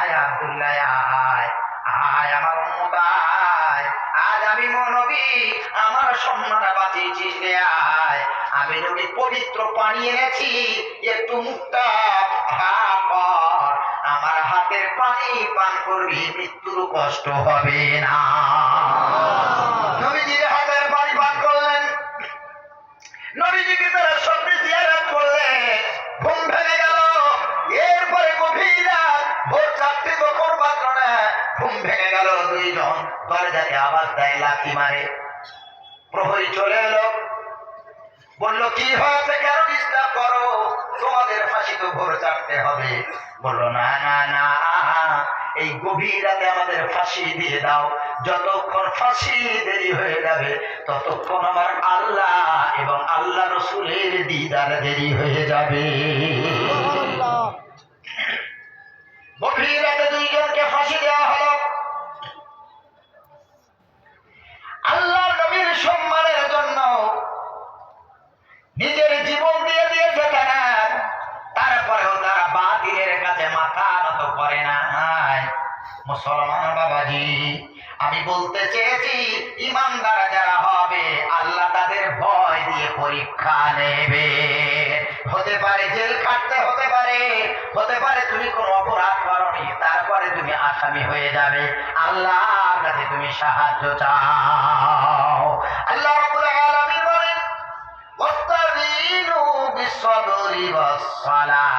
আয় আব্দুল্লাহ আয়, আয় আমার উম্মত আয়, আজ আমি নবী আমার সম্মান বাঁচিয়েছিস রে, আয় আমি নবী পবিত্র পানি এনেছি, একটু মুখটা হাত কর, আমার হাতের পানি পান করবি, মৃত্যুর কষ্ট হবে না। নবীজির হাতের পানি পান করলেন, নবীজিকে তারা স্বপ্নে জিয়ারত করলেন, ঘুম ভেঙে গেল। এরপরে গভীর রাত, ভোর 4টে যখন বাজলো না, ঘুম ভেঙে গেল। দুইজন দরজায় আওয়াজ দেয়, লাথি মারে। প্রহরী চলে এলো, বলল কি হয়েছে, কেন ডিস্টার্ব করো, তোমাদের ফাঁসি তো ভোর 4টে হবে। বলল না না না, এই গভীর রাতে আমাদের ফাঁসি দিয়ে দাও, যতক্ষণ ফাঁসি দেরি হয়ে যাবে ততক্ষণ আমার আল্লাহ এবং আল্লাহ রসুলের দিদার দেরি হয়ে যাবে। গভীর রাতে দুইজনকে ফাঁসি দেওয়া হলো। আল্লাহর নবীর সম্মানের জন্য নিজের জীবন দিয়ে দিয়েছে তারা, তারপরেও তারা বাতিলের কাছে মাথা নত করে না। মুসলমান বাবাজি, আমি বলতে চেয়েছি, ইমানদার যারা হবে আল্লাহ তাদের ভয় দিয়ে পরীক্ষা নেবে। হতে পারে জেল খাটতে হতে পারে, হতে পারে তুমি কোনো অপরাধ করনি, তারপরে তুমি আসামি হয়ে যাবে, আল্লাহর কাছে তুমি সাহায্য চাও। আল্লাহ রাব্বুল আলামিন বলেন, ওয়াস্তাঈনু বিস-সাবরি ওয়াস-সালাহ,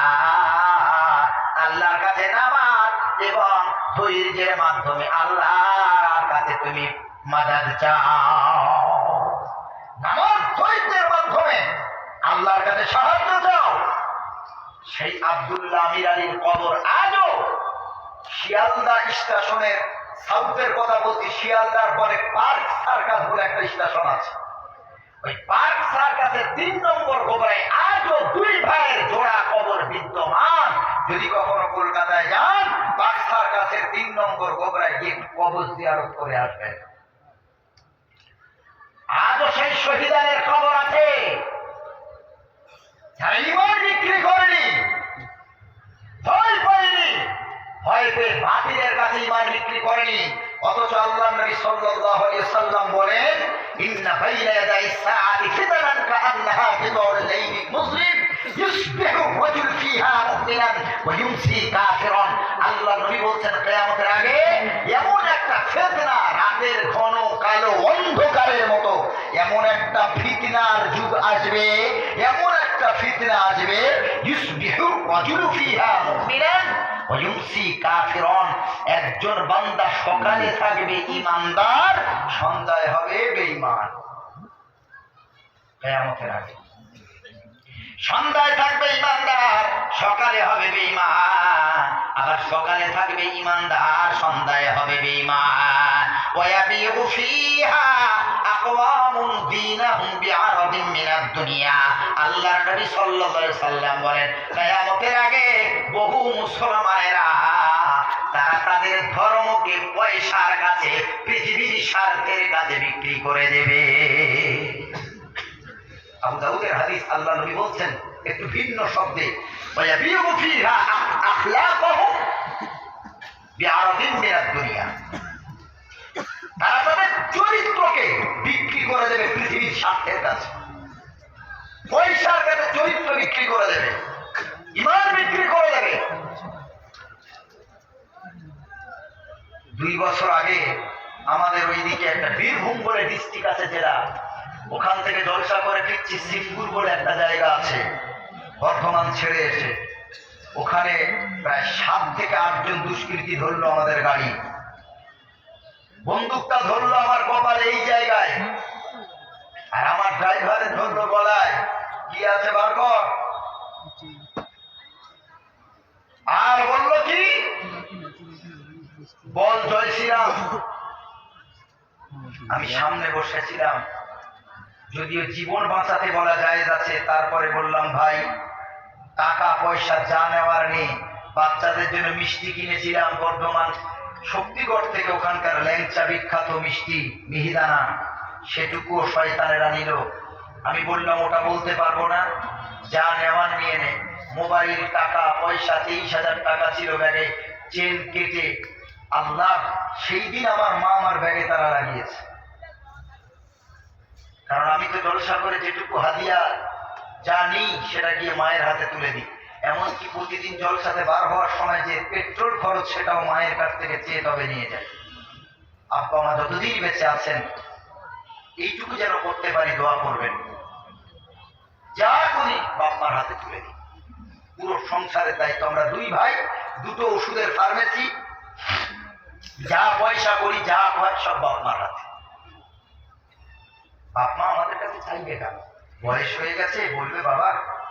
আল্লাহর কাছে নামাজ এবং ধৈর্যের মাধ্যমে আল্লাহর কাছে তুমি মাদদ চাও। নামাজ ধৈর্যের মাধ্যমে আল্লাহর কাছে সাহায্য চাও। সেই আব্দুল্লাহ আমির আলীর কবর আজও শিয়ালদা স্টেশনের, সাউথের কথা বলছি, শিয়ালদার পরে পার্ক সার্কাস বলে একটা স্টেশন আছে, ওই পার্ক সার্কাসের 3 নম্বর গোবরায় আজও 2 ভাইয়ের জোড়া কবর বিদ্যমান। যদি কখনো কলকাতায় যান, পার্ক সার্কাসের 3 নম্বর গোবরায় গিয়ে কবর জিয়ারত করে আসবেন। আজও সেই শহীদানের খবর আছে, যারা ঈমান বিক্রি করেনি, ভয় পায়নি, ভয় পেয়ে বাতিলের কাছে ঈমান বিক্রি করেনি। অথচ আল্লাহ নবী সাল্লাল্লাহু আলাইহি ওয়াসাল্লাম বলেন, ইন্না বাইনা ইয়াদাইস সাআতি ফিতানান কাআন্নাহা ফিদাউল লাইলি মুসলিম ইউসবিহু রাজুল ফিহা মুমিনান ওয়া ইউমসি কাফিরান। আল্লাহ নবী বলছেন, কিয়ামতের আগে এমন একটা ফিতনা, রাতের ঘন কালো অন্ধকারের মতো এমন একটা ফিতনার যুগ আসবে, এমন একটা ফিতনা আসবে, ইউসবিহু রাজুল ফিহা মুমিনান ওয়া ইউমসি কাফিরান। একজন বান্দা সকালে থাকবে ঈমানদার, সন্ধ্যায় হবে বেঈমান। কিয়ামতের আগে সন্ধ্যায় থাকবে ঈমানদার, সকালে হবে বেঈমান, আবার সকালে থাকবে ঈমানদার, সন্ধ্যায় হবে বেঈমান। ওয়ায়াবিউ ফিহা আকওয়ামুন দীনাহুম বিআরাদিন মিনাদ দুনিয়া। আল্লাহর নবী সাল্লাল্লাহু আলাইহি সাল্লাম বলেন, কিয়ামতের আগে বহু মুসলমানেরা তারা তাদের ধর্মকে পয়সার কাছে, পৃথিবীর স্বার্থের কাছে বিক্রি করে দেবে। আবু দাউদের হাদিস, আল্লাহ নবী বলছেন একটু ভিন্ন শব্দে, ওয়ায়াবিউ ফিহা আখলাকুহুম বিআরাদিন মিনাদ দুনিয়া। তারা তাদের চরিত্রকে বিক্রি করে দেবে পৃথিবীর স্বার্থের কাছে, পয়সার কাছে চরিত্র বিক্রি করে দেবে, ঈমান বিক্রি করে দেবে। 2 বছর আগে আমাদের ওইদিকে একটা বীরভূম বলে ডিস্ট্রিক্ট আছে জেলা, ওখান থেকে জলসা করে ফিরছি, শিবপুর বলে একটা জায়গা আছে, বর্ধমান ছেড়ে এসে ওখানে প্রায় 7 থেকে 8 জন দুষ্কৃতী ধরলো আমাদের গাড়ি, বন্দুকটা ধরলো আমার কপালে এই জায়গায়, আর আমার ড্রাইভারে ধরলো গলায়, কি আছে বার কর, আর বলল কি, বল জয় শ্রীরাম। আমি সামনে বসেছিলাম, যদিও জীবন বাঁচাতে বলা যায় আছে, তারপরে বললাম, ভাই টাকা পয়সা যা নেওয়ার নেই, বাচ্চাদের জন্য মিষ্টি কিনেছিলাম বর্ধমান শক্তিগড় থেকে, ওখানকার ল্যাংচা বিখ্যাত মিষ্টি মিহিদানা, সেটুকুও শয়তানেরা নিল। আমি বললাম, ওটা বলতে পারবো না, যা নেওয়ার নিয়ে নে। মোবাইল, টাকা পয়সা 23,000 টাকা ছিল ব্যাগে, চেন কেটে আল্লাহ সেই দিন আমার মা আমার ব্যাগে তারা লাগিয়েছে। কারণ আমি তো জলসা করে যেটুকু হাদিয়া জানি সেটা গিয়ে মায়ের হাতে তুলে দিই। এমনকি প্রতিদিন জলসাতে বার হওয়ার সময় যে পেট্রোল খরচ সেটাও মায়ের কাছ থেকে চেয়ে তবে নিয়ে যায়। আব্বা মা যতদিন বেঁচে আছেন এইটুকু যেন করতে পারি, দোয়া করবেন। যা করি বাপ্পার হাতে তুলে দিই। পুরো সংসারের দায়িত্ব, আমরা দুই ভাই, দুটো ওষুধের ফার্মেসি, যা পয়সা করি যা হয় সব বাপমার হাতে। বাপমা আমাদের কাছে চাইবে না, বয়স হয়ে গেছে, বলবে বাবা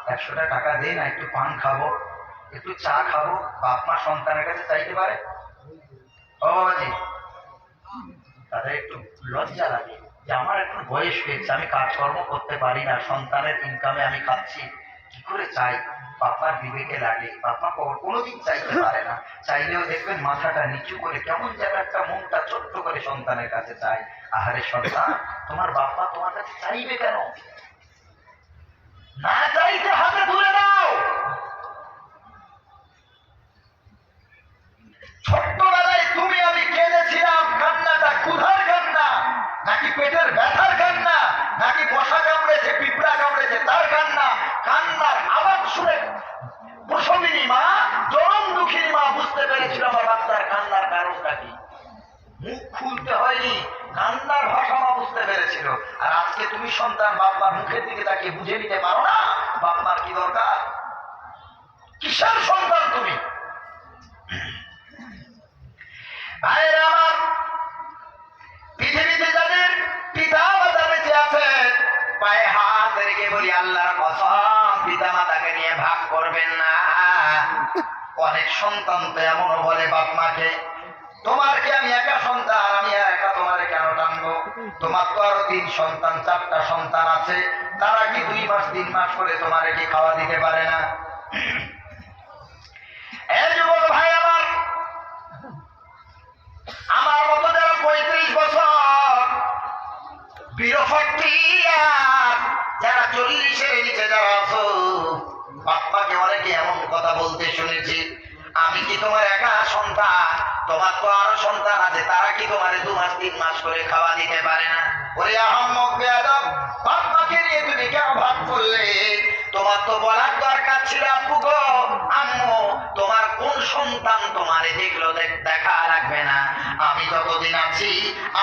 100টা টাকা দে না, একটু পান খাবো, একটু চা খাবো। বাপমা সন্তানের কাছে চাইতে পারে? ও বাবাজি, তাদের একটু লজ্জা লাগে যে আমার এখন বয়স হয়েছে, আমি কাজকর্ম করতে পারি না, সন্তানের ইনকামে আমি খাচ্ছি, কি করে চাই? বাপার বিবেকে লাগে। বাপা কোনোদিন চাইতে পারে না, চাইলেও দেখবেন মাথাটা নিচু করে কেমন যেন একটা মনটা ছোট্ট করে সন্তানের কাছে চায়। আহারে সন্তান, তোমার বাপা তোমার কাছে চাইবে কেন? না চাইতে হাতে তুলে দাও। ছোট্টবেলায় তুমি আমি কেঁদেছিলাম, কান্নাটা ক্ষুধার কান্না নাকি পেটের ব্যথার কান্না নাকি মশা কামড়েছে পিঁপড়া কামড়েছে তার কান্না? কান্নার আওয়াজ শুনে প্রসবিনী মা, চরম দুঃখিনী মা বুঝতে পেরেছিল আমার বাচ্চার কান্নার কারণটা কি। মুখ খুলতে হয়নি, কান্নার ভাষা মা বুঝতে পেরেছিল। আর আজকে তুমি সন্তান বাপমার মুখের দিকে তাকিয়ে বুঝে নিতে পারো না বাপমার কি দরকার? কিসের সন্তান তুমি? ভাইয়েরা আমার, পৃথিবীতে যাদের পিতা মাতা বেঁচে আছে পায়ে হাত রেখে বলি আল্লাহর কসম, পিতা মাতাকে নিয়ে ভাগ করবেন না। অনেক সন্তান তো এমনও বলে বাপ মাকে, তোমার কি আমি একা সন্তান, আমি একা তোমারে কেন টানবো? তোমার তো আরো 3 সন্তান 4টা সন্তান আছে, তারা কি 2 মাস 3 মাস করে তোমারে কি খাওয়া দিতে পারে না? এই যুবক ভাই আমার, আমার মতো যারা 35 বছর বিরফটি, যারা 40-এর নিচে যারা আছো, বাপ্পাকে অনেকে এমন কথা বলতে শুনেছি, আমি কি তোমার একা সন্তান? তোমার তো আরো সন্তান আছে, তারা কি তোমারে 2 মাস 3 মাস করে খাওয়া দিতে পারে না? ওরে আহম্মক বেয়াদব, বাপ্পাকে নিয়ে তুমি কেন ভাগ করলে? তোমার তো বলার দরকার ছিল আব্বু গো, আম্মু তোমার কোন সন্তান তোমারে দেখলো দেখা লাগবে না, আমি যতদিন আছি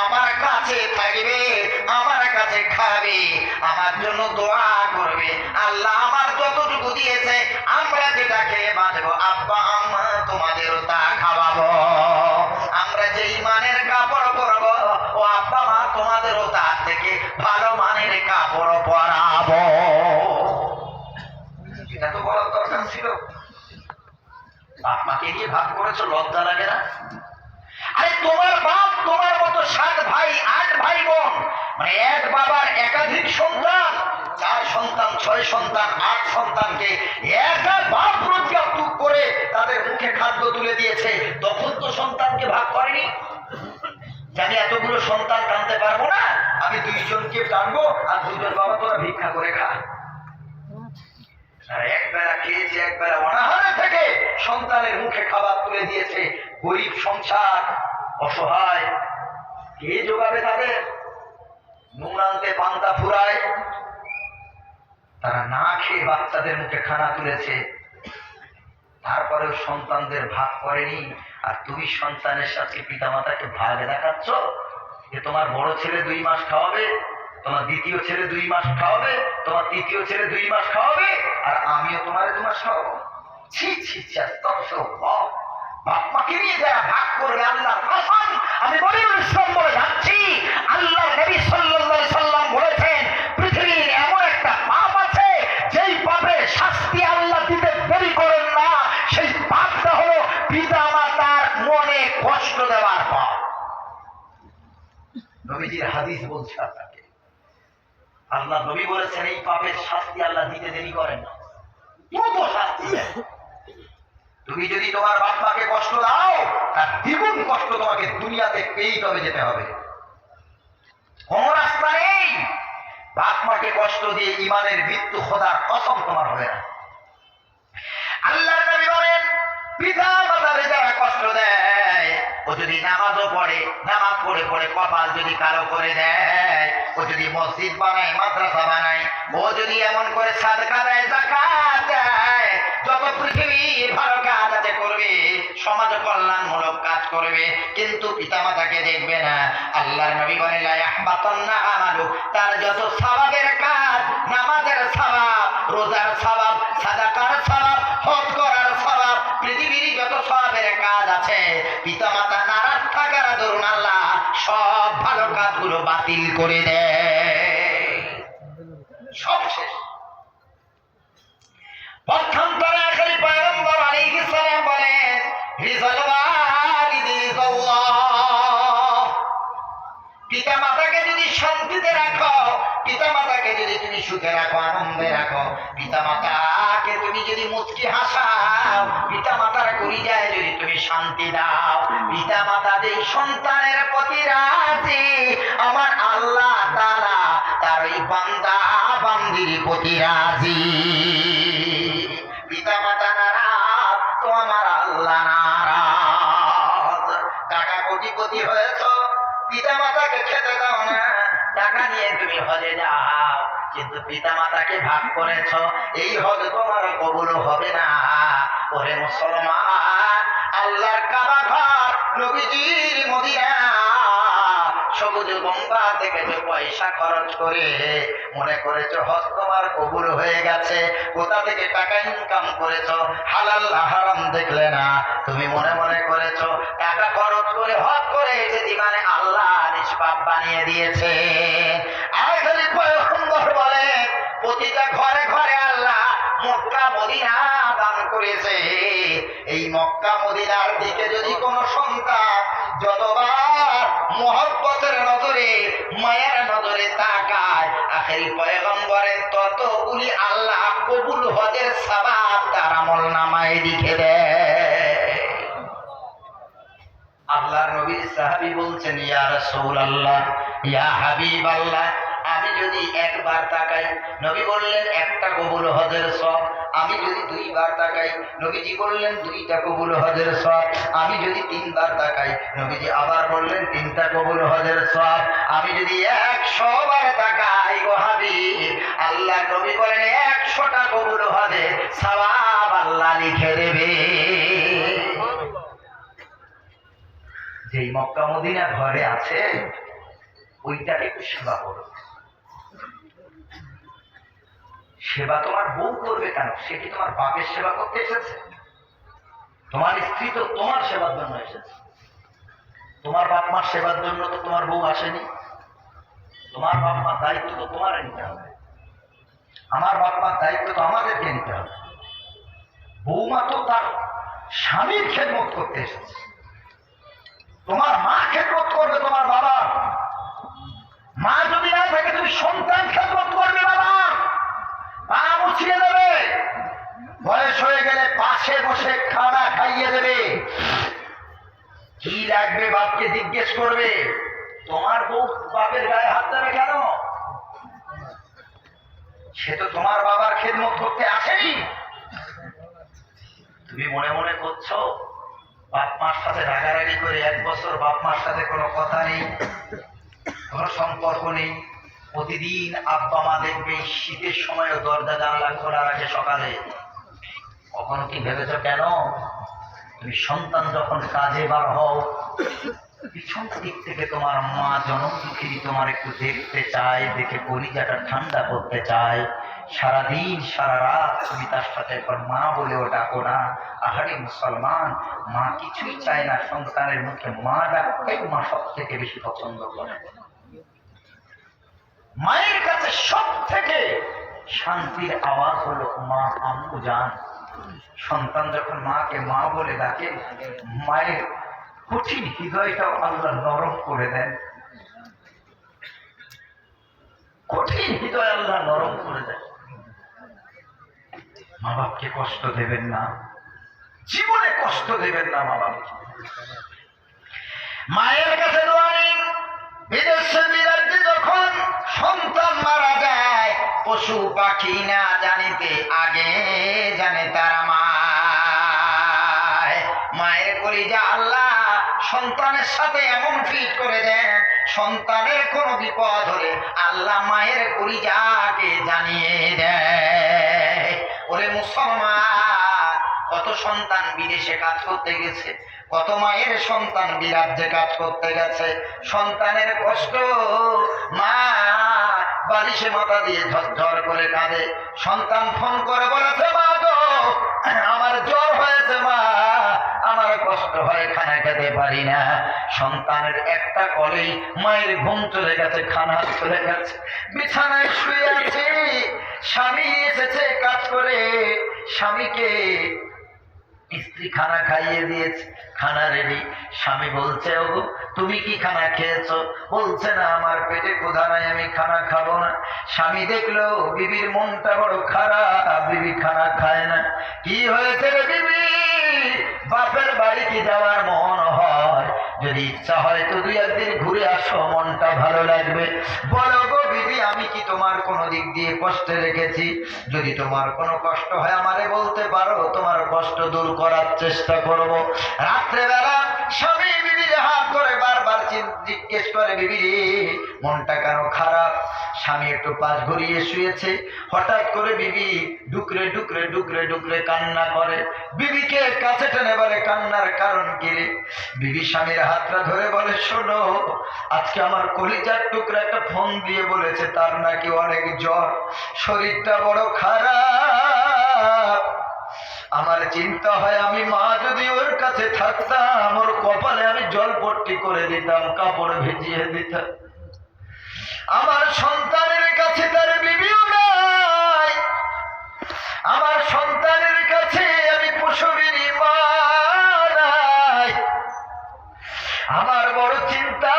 আমার কাছে থাকবে, আমার কাছে খাবে, আমার জন্য দোয়া করবে। আল্লাহ আমার যতটুকু দিয়েছে আমরা যেটা খেয়ে বাঁচবো, আব্বা আম্মা তোমাদেরও তা খাওয়াবো। আমরা যে ইমানের কাপড় পরবো, ও আব্বা মা তোমাদেরও তার থেকে ভালো মানের কাপড় পরাবো। এটা তো বলার দরকার ছিল। বাপ মাকে নিয়ে ভাগ করেছো, লজ্জা লাগে না? আরে তোমার বাপ তোমার মতো 7 ভাই 8 ভাই বোন, মানে এক বাবার একাধিক সন্তান, 4 সন্তান 6 সন্তান 8 সন্তানকে একা বাপ রোজগার করে তাদের মুখে খাদ্য তুলে দিয়েছে, তখন তো সন্তানকে ভাগ করেনি। জানি এতগুলো সন্তান টানতে পারবো না, আমি 2 জনকে টানবো আর 2 জন বাবা তোরা ভিক্ষা করে খা। আর একবেলা খেয়েছে, একবেলা অনাহারে থেকে সন্তানের মুখে খাবার তুলে দিয়েছে। গরিব সংসার, অসহায়, কে যোগাবে তাদের? নুন আনতে পান্তা ফুরায়, তারা না খেয়ে বাচ্চাদের মুখে খানা তুলেছে, তারপরেও সন্তানদের ভাগ করেনি। আর তুমি সন্তানের সাথে পিতামাতাকে ভাগ দেখাচ্ছ যে তোমার বড় ছেলে 2 মাস খাওয়াবে, তোমার দ্বিতীয় ছেলে 2 মাস খাওয়াবে, তোমার তৃতীয় ছেলে 2 মাস খাওয়াবে, আর আমিও তোমার 2 মাস খাওয়াবো। ছি ছি ছি, আস্তাগফিরুল্লাহ। বাপ মাকে নিয়ে যারা ভাগ করবে, আল্লাহর কসম আমি বলিউল ইসলাম বলে যাচ্ছি, আল্লাহর নবী সাল্লাল্লাহু আলাইহি সাল্লাম বলেছেন পৃথিবীর এমন একটা পাপ আছে যেই পাপের শাস্তি আল্লাহ দিতে দেরি করেন না, সেই পাপটা হলো পিতা মাতার মনে কষ্ট দেওয়ার পাপ। নবীজির হাদিস বলছে আপনাকে, আল্লাহ নবী বলেছেন এই পাপের শাস্তি আল্লাহ দিতে দেরি করেন না, কত শাস্তি দেয়। তুমি যদি তোমার বাপ মাকে কষ্ট দাও, তার দ্বিগুণ কষ্ট তোমাকে দুনিয়াতে পেয়েই তবে যেতে হবে। কোন রাস্তা নেই, বাপ মাকে কষ্ট দিয়ে ইমানের মৃত্যু খোদার কসম তোমার হবে না। আল্লাহর নবী বলেন পিতা মাতারে যারা কষ্ট যদি নামাজও পড়ে, নামাজ পড়ে পড়ে কপাল যদি কালো করে দেয়, ও যদি মসজিদ বানায়, মাদ্রাসা বানায়, ও যদি এমন করে সাদকা দেয়, যাকাত দেয়, যত পৃথিবীর ভালো কাজ আছে করবে, সমাজ কল্যাণমূলক কাজ করবে, কিন্তু পিতামাতাকে দেখবে না। আল্লাহর নবী বলেন লা ইয়াহবাতান্না আমালু, তার যত সওয়াবের কাজ, নামাজের সওয়াব, রোজার সওয়াব, সাদাকার সওয়াব, হজ করার সওয়াব, পৃথিবীর যত সওয়াবের কাজ আছে, পিতামাতা নারাজ থাকার দরুন আল্লাহ সব ভালো কাজগুলো বাতিল করে দেয়, সব শেষ। পক্ষান্তরে আখেরি পয়গম্বর আলাইহিস সালাম বলেন রিজাল ওয়ালিদি রিজাল্লাহ, পিতামাতাকে যদি শান্তিতে রাখো, পিতামাতাকে যদি তুমি সুখে রাখো, আনন্দে রাখো, পিতামাতাকে তুমি যদি মুচকি হাসাও, পিতামাতার কলিজায় যদি তুমি শান্তি দাও, পিতামাতা যেই সন্তানের প্রতি রাজি, আমার আল্লাহ তাআলা তার ওই বান্দা বান্দির প্রতি রাজি। পিতামাতা নারাজ তো আমার আল্লাহ নারাজ। টাকা কোটিপতি হয়েছ, পিতামাতাকে খেতে দাও না, টাকা নিয়ে তুমি হজে যাও, কিন্তু পিতামাতাকে ভাগ করেছ, এই হজ তোমার কবুল হবে না। ওরে মুসলমান, আল্লাহর কাবা ঘর, নবীজির মদিনা, সবুজ গঙ্গা থেকে যে পয়সা খরচ করে মনে করেছো হজ তোমার কবুল হয়ে গেছে, কোথা থেকে টাকা ইনকাম করেছো, হালাল হারাম দেখলে না, তুমি মনে মনে করেছো টাকা খরচ করে হজ করে এসেছি মানে আল্লাহ নিষ্পাপ বানিয়ে দিয়েছে। আখেরি পয়গম্বর বলেন প্রতিটা ঘরে ঘরে আল্লাহ মক্কা মদিনা দান করেছে। এই মক্কা মদিনার দিকে যদি কোনো সন্তান যতবার মহব্বতের নজরে, মায়ের নজরে তাকায়, আখেরি পয়গম্বরের ততগুলি আল্লাহ কবুল হজের সওয়াব তার আমলনামায় লিখে দেয়। আল্লাহর নবীর সাহাবী বলছেন ইয়া রাসূলুল্লাহ, ইয়া হাবিবাল্লাহ, আমি যদি একবার তাকাই, নবী বললেন একটা কবুল হজের সওয়াব। আমি যদি দুইবার তাকাই, নবীজি বললেন দুইটা কবুল হজের সওয়াব। আমি যদি তিনবার তাকাই, নবীজি আবার বললেন তিনটা কবুল হজের সওয়াব। আমি যদি 100 বার তাকাই গো হাবিব, আল্লাহ নবী বলেন 100টা কবুল হজের সওয়াব আল্লাহ লিখে দেবে। যেই মক্কা মদিনা ঘরে আছে, ওইটার একটু সেবা করো। সেবা তোমার বউ করবে কেন? সে কি তোমার বাপের সেবা করতে এসেছে? তোমার স্ত্রী তো তোমার সেবার জন্য এসেছে। তোমার বাপ মার সেবার জন্য তো তোমার বউ আসেনি। তোমার বাপ মার দায়িত্ব তো তোমার নিতে হবে, আমার বাপ মার দায়িত্ব তো আমাদেরকে নিতে হবে। বৌমা তো তার স্বামীর খেদমত করতে এসেছে। তোমার মা খেদমত করবে তোমার বাবা। মা যদি না থাকে, তুমি সন্তান খেদমত করবে বাবা, পা মুছিয়ে দেবে, বয়স হয়ে গেলে পাশে বসে খানা খাইয়ে দেবে, কি লাগবে বাপকে জিজ্ঞেস করবে। তোমার বউ বাপের গায়ে হাত দেবে কেন? সে তো তোমার বাবার খেদমত করতে আসেনি। তুমি মনে মনে করছো বাপ মার সাথে রাগারাগি করে 1 বছর বাপ মার সাথে কোনো কথা নেই, কোনো সম্পর্ক নেই। প্রতিদিন আব্বা মা দেখবে শীতের সময়ও দরজা জানালা খোলা রাখে সকালে। কখনো কি ভেবেছ কেন? তুমি সন্তান যখন কাজে বার হও, পিছন দিক থেকে তোমার মা জনম দুঃখিনী তোমার একটু দেখতে চায়, দেখে কলিজাটা ঠান্ডা করতে চায়। সারাদিন সারা রাত তুমি তার সাথে একবার মা বলেও ডাকো না। আহারে মুসলমান, মা কিছুই চায় না, সন্তানের মুখে মা ডাকতেই মা সব থেকে বেশি পছন্দ করে। মায়ের কাছে সব থেকে শান্তির আওয়াজ হলো মা, আম্মু জান। সন্তান যখন মাকে মা বলে ডাকে, মায়ের কঠিন হৃদয়টাও আল্লাহ নরম করে দেন। কঠিন হৃদয় আল্লাহ নরম করে দেন। মা বাপকে কষ্ট দেবেন না, জীবনে কষ্ট দেবেন না মা বাপকে। মায়ের কাছে দোয়া নিন। বিদেশে বিরাটে যখন সন্তান মারা যায়, পশু পাখি না জানিতে আগে জানে তারা মায়ের কলিজা আল্লাহ সন্তানের সাথে এমন ফিট করে দেন, সন্তানের কোনো বিপদ হলে আল্লাহ মায়ের কলিজাকে জানিয়ে দেয়। ওরে মুসলমান, কত সন্তান বিদেশে কাজ করতে গেছে, কত মায়ের সন্তান বিরাজ্যে কাজ করতে গেছে, সন্তানের কষ্ট মা বালিশে মাথা দিয়ে ঝরঝর করে কাঁদে। সন্তান ফোন করে বলেছে, মা গো আমার জ্বর হয়েছে, মা আমার কষ্ট হয়, খানা খেতে পারি না। সন্তানের একটা কলেই মায়ের ঘুম চলে গেছে, খানা চলে গেছে, বিছানায় শুয়ে আছে। স্বামী এসেছে কাজ করে, স্বামীকে স্ত্রী খানা খাইয়ে দিয়েছে, খানা রেডি। স্বামী বলছে, ওগো তুমি কি খানা খেয়েছো? বলছে, না আমার পেটে ক্ষুধা নাই, আমি খানা খাবো না। স্বামী দেখলো বিবির মনটা বড় খারাপ, বিবি খানা খায় না। কি হয়েছে রে বিবি? বাপের বাড়ি কি যাওয়ার মন হয়? যদি ইচ্ছা হয় তো 2 দিন ঘুরে আসো, মনটা ভালো লাগবে। বলো গো বিবি, আমি কি তোমার কোনো দিক দিয়ে কষ্টে রেখেছি? যদি তোমার কোনো কষ্ট হয় আমারে বলতে পারো, তোমার কষ্ট দূর করার চেষ্টা করব। রাত্রেবেলা স্বামী বিবির হাত ধরে বারবার জিজ্ঞেস করে, বিবি রে মনটা কেন খারাপ? স্বামী একটু পাশ ঘুরিয়ে শুয়েছে, হঠাৎ করে বিবি ডুকরে ডুকরে ডুকরে ডুকরে কান্না করে। বিবিকে কাছে টেনে বলে, কান্নার কারণ কি রে? বিবি স্বামীর হাতটা ধরে বলে, শোনো আজকে আমার কলিজার টুকরা একটা ফোন দিয়ে বলেছে তার নাকি অনেক জ্বর, শরীরটা বড় খারাপ। আমার চিন্তা হয় আমি মা যদি ওর কাছে থাকতাম, ওর কপালে আমি জলপট্টি করে দিতাম, কাপড় ভিজিয়ে দিতাম। আমার সন্তানের কাছে তার বিবিও নাই, আমার সন্তানের কাছে আমি প্রসবিনী মা নাই। আমার বড় চিন্তা,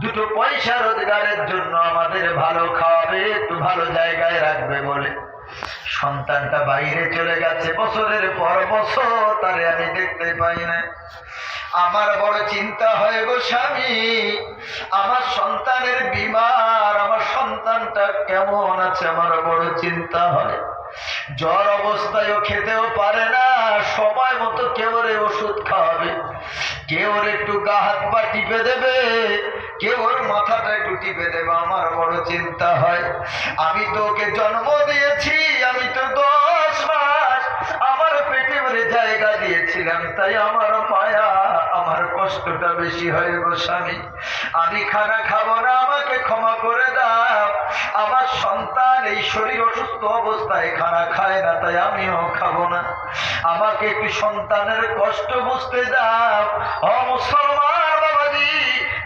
2 পয়সা রোজগারের জন্য আমাদের ভালো খাওয়াবে, একটু ভালো জায়গায় রাখবে বলে সন্তানটা বাইরে চলে গেছে, বছরের পর বছর তারে আমি দেখতে পাই না। আমার বড় চিন্তা হয় গো স্বামী, আমার সন্তানের বিমার, আমার সন্তানটা কেমন আছে, আমার বড় চিন্তা হয়। জ্বর অবস্থায়ও খেতেও পারে না, সময় মতো কেউ ওরে ওষুধ খাওয়াবে, কেউ ওর একটু গা হাত পা টিপে দেবে, কেউ ওর মাথাটা একটু টিপে দেবে। আমার বড় চিন্তা হয়, আমি তো ওকে জন্ম দিয়েছি, আমি তো 10 মাস আমার পেটে ওরে জায়গা দিয়েছিলাম, তাই আমার মায়া, আমার কষ্টটা বেশি হয় গো স্বামী। আমি খানা খাবো না, আমাকে ক্ষমা করে দাও। আমার সন্তান এই শরীর অসুস্থ অবস্থায় খানা খায় না, তাই আমিও খাবো না। আমাকে একটু সন্তানের কষ্ট বুঝতে দাও। ও মুসলমান বাবাজি,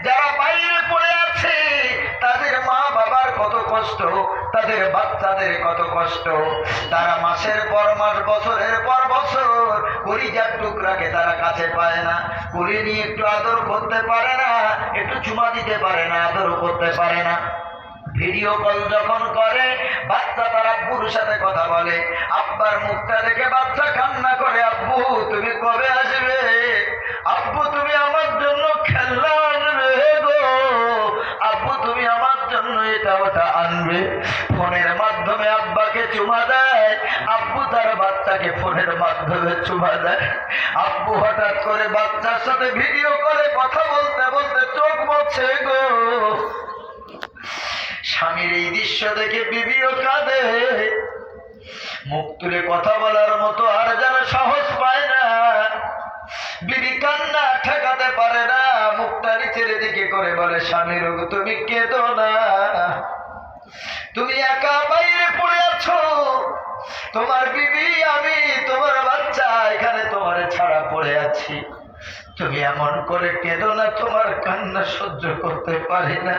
যারা বাইরে পড়ে আছে তাদের মা বাবার কত কষ্ট, তাদের বাচ্চাদের কত কষ্ট। তারা মাসের পর মাস, বছরের পর বছর কলিজার টুকরাকে তারা কাছে পায় না, কোলে নিয়ে একটু আদর করতে পারে না, একটু চুমা দিতে পারে না, আদর করতে পারে না। ভিডিও কল যখন করে বাচ্চা তার আব্বুর সাথে কথা বলে, আব্বার মুখটা দেখে বাচ্চা কান্না করে, আব্বু তুমি কবে আসবে? আব্বু তুমি আমার জন্য খেলনা আনবে গো, আব্বু তুমি আমার জন্য এটা ওটা আনবে। ফোনের মাধ্যমে আব্বাকে চুমা দেয়, আব্বু তার বাচ্চাকে ফোনের মাধ্যমে চুমা দেয়। আব্বু হঠাৎ করে বাচ্চার সাথে ভিডিও করে কথা বলতে বলতে চোখ মুছে গো। স্বামীর এই দৃশ্য দেখে বিবিও কাঁদে, মুখ তুলে কথা বলার মতো আর যেন সাহস পায় না। বিবি কান্না ঠেকাতে পারে না, মুখটা নিচের দিকে করে বলে, স্বামীর তুমি কেঁদো না, তুমি একা বাইরে পড়ে আছো, তোমার বিবি আমি, তোমার বাচ্চা এখানে তোমার ছাড়া পড়ে আছি, তুমি এমন করে কেঁদো না, তোমার কান্না সহ্য করতে পারি না।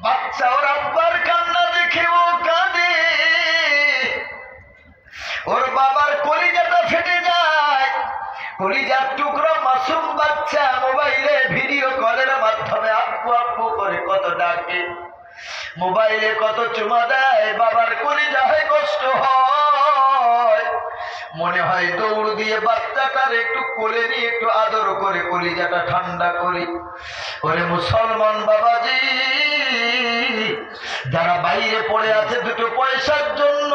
বাচ্চা ওর আব্বার কান্না দেখে ও কাঁদে, ওর বাবার কলিজাটা ফেটে যায়। কলিজার টুকরো মাসুম বাচ্চা মোবাইলে ভিডিও কলের মাধ্যমে আব্বু আব্বু করে কত ডাকে, মোবাইলে কত চুমা দেয়, বাবার কলিজায় কষ্ট হয়। মনে হয় দৌড় দিয়ে বাচ্চাটার একটু কোলে নিয়ে একটু আদর করে কলিজাটা ঠান্ডা করি। ওরে মুসলমান বাবাজি, যারা বাইরে পড়ে আছে 2 পয়সার জন্য,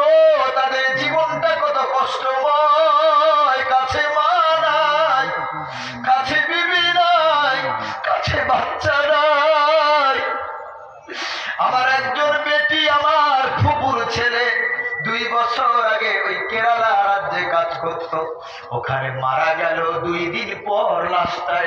তাদের জীবনটা কত কষ্টময়। কাছে মা নাই, কাছে 2 বছর আগে ওই কেরালা রাজ্যে কাজ করত, ওখানে মারা গেল। 2 দিন পর লাশটা